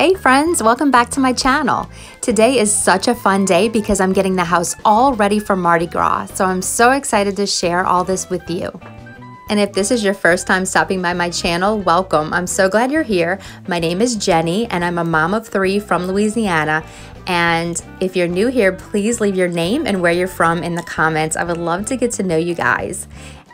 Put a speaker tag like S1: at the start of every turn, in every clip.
S1: Hey friends, welcome back to my channel. Today is such a fun day because I'm getting the house all ready for Mardi Gras, so I'm so excited to share all this with you. And if this is your first time stopping by my channel, welcome. I'm so glad you're here. My name is Jenny and I'm a mom of 3 from Louisiana. And if you're new here, please leave your name and where you're from in the comments. I would love to get to know you guys.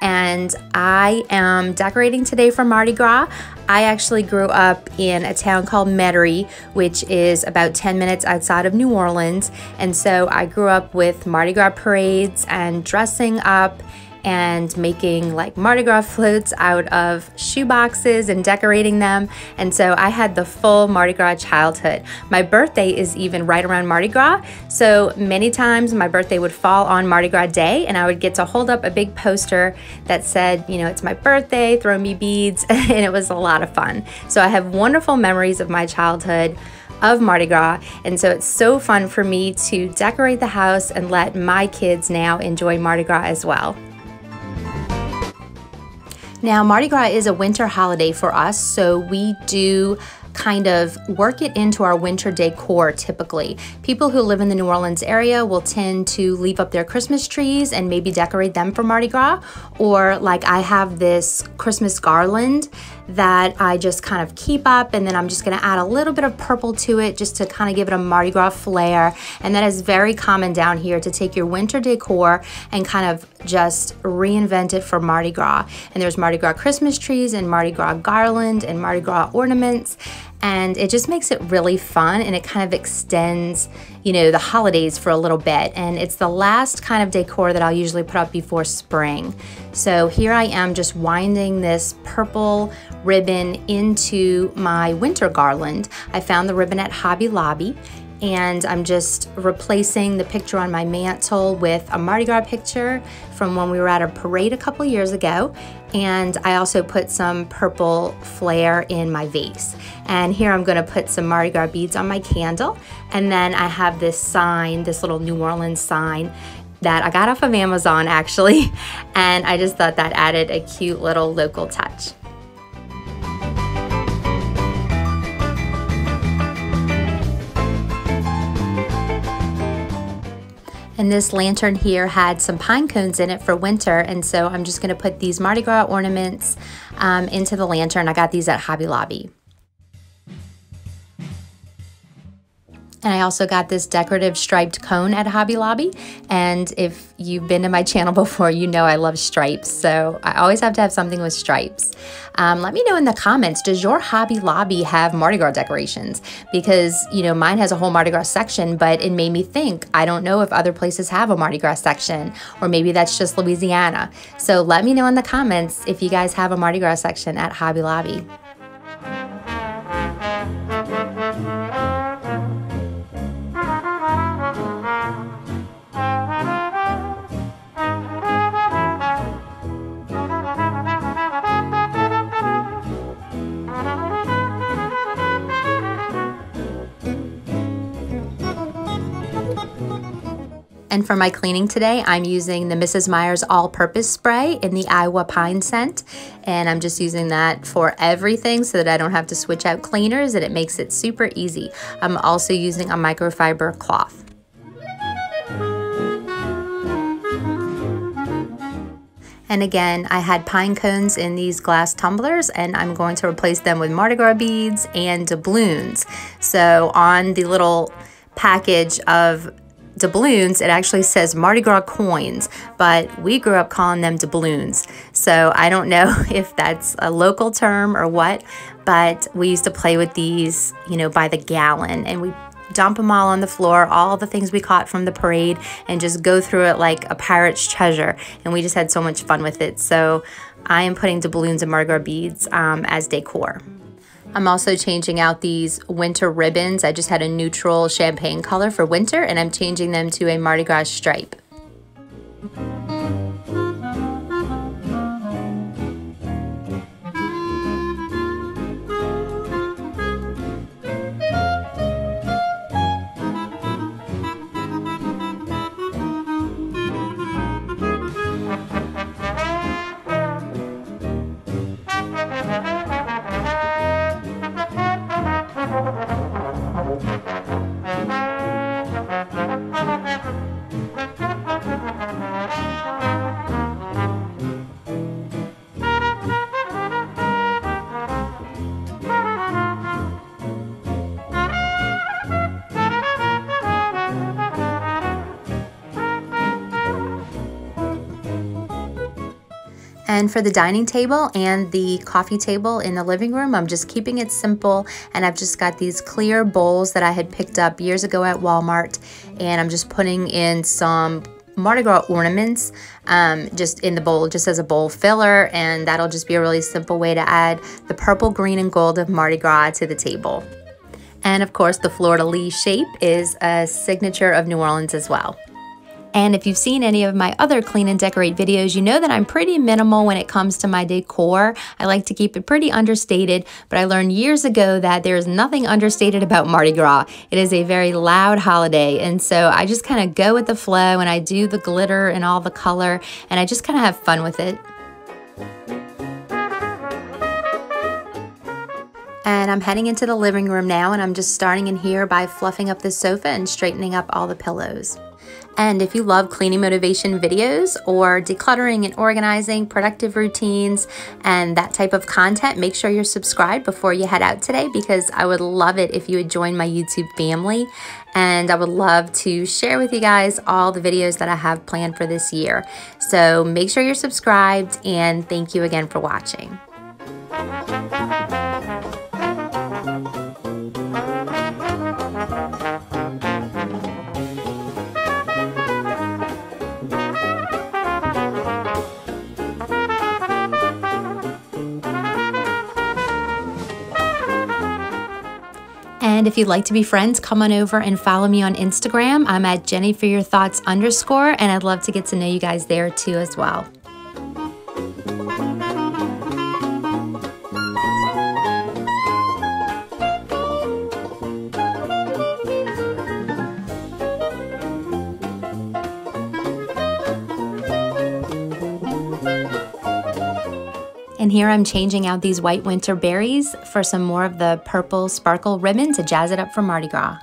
S1: And I am decorating today for Mardi Gras. I actually grew up in a town called Metairie, which is about 10 minutes outside of New Orleans. And so I grew up with Mardi Gras parades and dressing up and making like Mardi Gras floats out of shoe boxes and decorating them. And so I had the full Mardi Gras childhood. My birthday is even right around Mardi Gras. So many times my birthday would fall on Mardi Gras Day and I would get to hold up a big poster that said, you know, it's my birthday, throw me beads, and it was a lot of fun. So I have wonderful memories of my childhood of Mardi Gras, and so it's so fun for me to decorate the house and let my kids now enjoy Mardi Gras as well. Now, Mardi Gras is a winter holiday for us, so we do kind of work it into our winter decor typically. People who live in the New Orleans area will tend to leave up their Christmas trees and maybe decorate them for Mardi Gras, or like I have this Christmas garland that I just kind of keep up, and then I'm just gonna add a little bit of purple to it just to kind of give it a Mardi Gras flair. And that is very common down here, to take your winter decor and kind of just reinvent it for Mardi Gras. And there's Mardi Gras Christmas trees and Mardi Gras garland and Mardi Gras ornaments. And it just makes it really fun, and it kind of extends, you know, the holidays for a little bit. And it's the last kind of decor that I'll usually put up before spring. So here I am just winding this purple ribbon into my winter garland. I found the ribbon at Hobby Lobby, and I'm just replacing the picture on my mantle with a Mardi Gras picture from when we were at a parade a couple years ago. And I also put some purple flair in my vase. And here I'm gonna put some Mardi Gras beads on my candle. And then I have this sign, this little New Orleans sign that I got off of Amazon actually. And I just thought that added a cute little local touch. And this lantern here had some pine cones in it for winter, and so I'm just gonna put these Mardi Gras ornaments into the lantern. I got these at Hobby Lobby. And I also got this decorative striped cone at Hobby Lobby. And if you've been to my channel before, you know I love stripes. So I always have to have something with stripes. Let me know in the comments, does your Hobby Lobby have Mardi Gras decorations? Because, you know, mine has a whole Mardi Gras section, but it made me think, I don't know if other places have a Mardi Gras section, or maybe that's just Louisiana. So let me know in the comments if you guys have a Mardi Gras section at Hobby Lobby. And for my cleaning today, I'm using the Mrs. Meyer's all-purpose spray in the Iowa Pine scent. And I'm just using that for everything so that I don't have to switch out cleaners, and it makes it super easy. I'm also using a microfiber cloth. And again, I had pine cones in these glass tumblers, and I'm going to replace them with Mardi Gras beads and doubloons. So on the little package of doubloons, it actually says Mardi Gras coins, but we grew up calling them doubloons. So I don't know if that's a local term or what, but we used to play with these, you know, by the gallon, and we dump them all on the floor, all the things we caught from the parade, and just go through it like a pirate's treasure. And we just had so much fun with it. So I am putting doubloons and Mardi Gras beads as decor. I'm also changing out these winter ribbons. I just had a neutral champagne color for winter, and I'm changing them to a Mardi Gras stripe. And for the dining table and the coffee table in the living room, I'm just keeping it simple, and I've just got these clear bowls that I had picked up years ago at Walmart, and I'm just putting in some Mardi Gras ornaments just in the bowl, just as a bowl filler, and that'll just be a really simple way to add the purple, green, and gold of Mardi Gras to the table. And of course, the fleur-de-lis shape is a signature of New Orleans as well. And if you've seen any of my other clean and decorate videos, you know that I'm pretty minimal when it comes to my decor. I like to keep it pretty understated, but I learned years ago that there is nothing understated about Mardi Gras. It is a very loud holiday, and so I just kind of go with the flow, and I do the glitter and all the color, and I just kind of have fun with it. And I'm heading into the living room now, and I'm just starting in here by fluffing up the sofa and straightening up all the pillows. And if you love cleaning motivation videos or decluttering and organizing, productive routines, and that type of content, make sure you're subscribed before you head out today, because I would love it if you would join my YouTube family. And I would love to share with you guys all the videos that I have planned for this year. So make sure you're subscribed, and thank you again for watching. And if you'd like to be friends, come on over and follow me on Instagram. I'm at JennyForYourThoughts_, and I'd love to get to know you guys there too as well. And here I'm changing out these white winter berries for some more of the purple sparkle ribbon to jazz it up for Mardi Gras.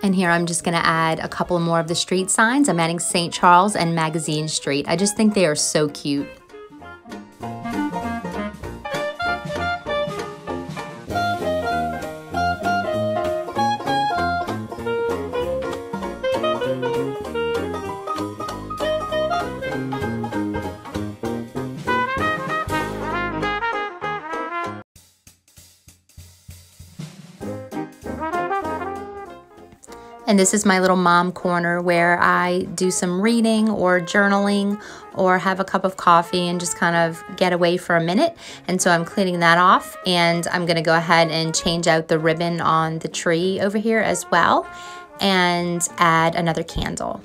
S1: And here I'm just going to add a couple more of the street signs. I'm adding St. Charles and Magazine Street. I just think they are so cute. And this is my little mom corner where I do some reading or journaling or have a cup of coffee and just kind of get away for a minute. And so I'm cleaning that off, and I'm going to go ahead and change out the ribbon on the tree over here as well and add another candle.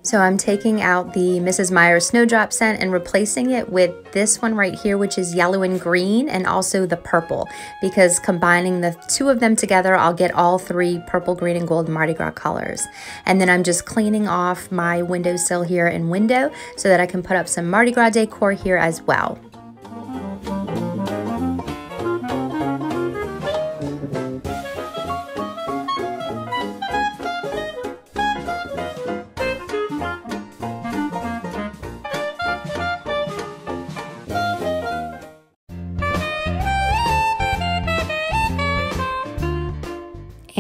S1: So I'm taking out the Mrs. Meyer Snowdrop scent and replacing it with this one right here, which is yellow and green, and also the purple, because combining the two of them together, I'll get all three purple, green, and gold Mardi Gras colors. And then I'm just cleaning off my windowsill here and window so that I can put up some Mardi Gras decor here as well.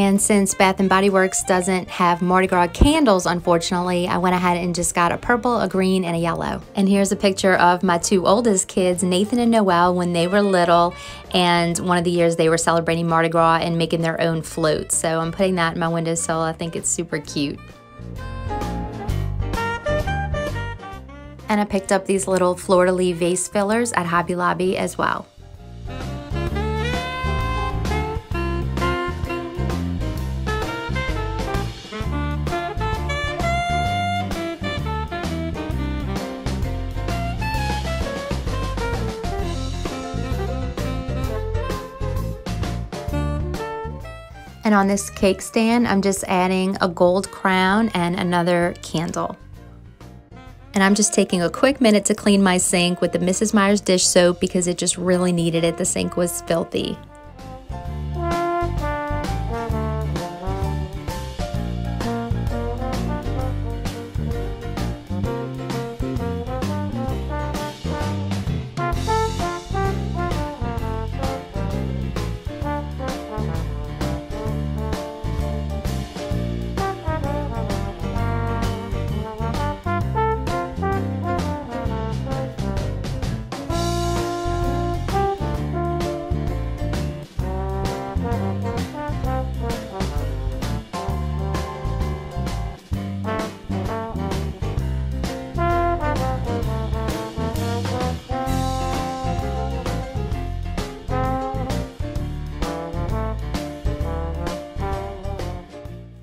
S1: And since Bath & Body Works doesn't have Mardi Gras candles, unfortunately, I went ahead and just got a purple, a green, and a yellow. And here's a picture of my two oldest kids, Nathan and Noelle, when they were little. And one of the years they were celebrating Mardi Gras and making their own floats. So I'm putting that in my windowsill. I think it's super cute. And I picked up these little fleur-de-lis vase fillers at Hobby Lobby as well. And on this cake stand, I'm just adding a gold crown and another candle. And I'm just taking a quick minute to clean my sink with the Mrs. Meyer's dish soap because it just really needed it. The sink was filthy.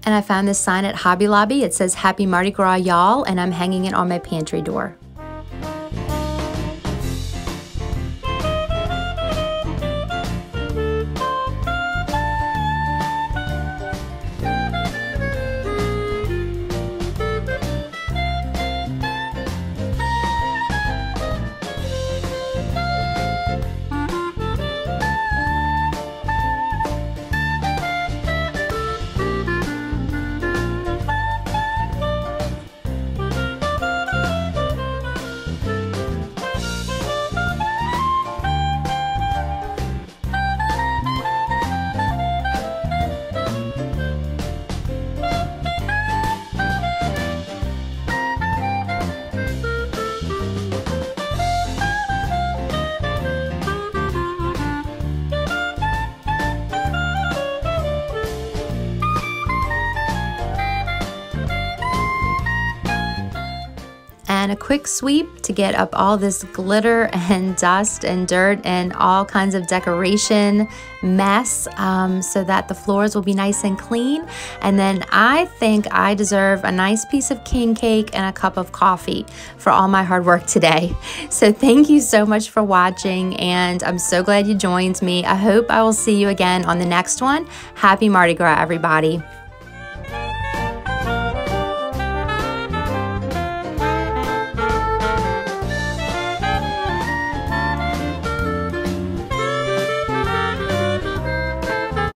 S1: And I found this sign at Hobby Lobby. It says Happy Mardi Gras, y'all, and I'm hanging it on my pantry door. And a quick sweep to get up all this glitter and dust and dirt and all kinds of decoration mess so that the floors will be nice and clean. And then I think I deserve a nice piece of king cake and a cup of coffee for all my hard work today. So thank you so much for watching, and I'm so glad you joined me. I hope I will see you again on the next one. Happy Mardi Gras, everybody.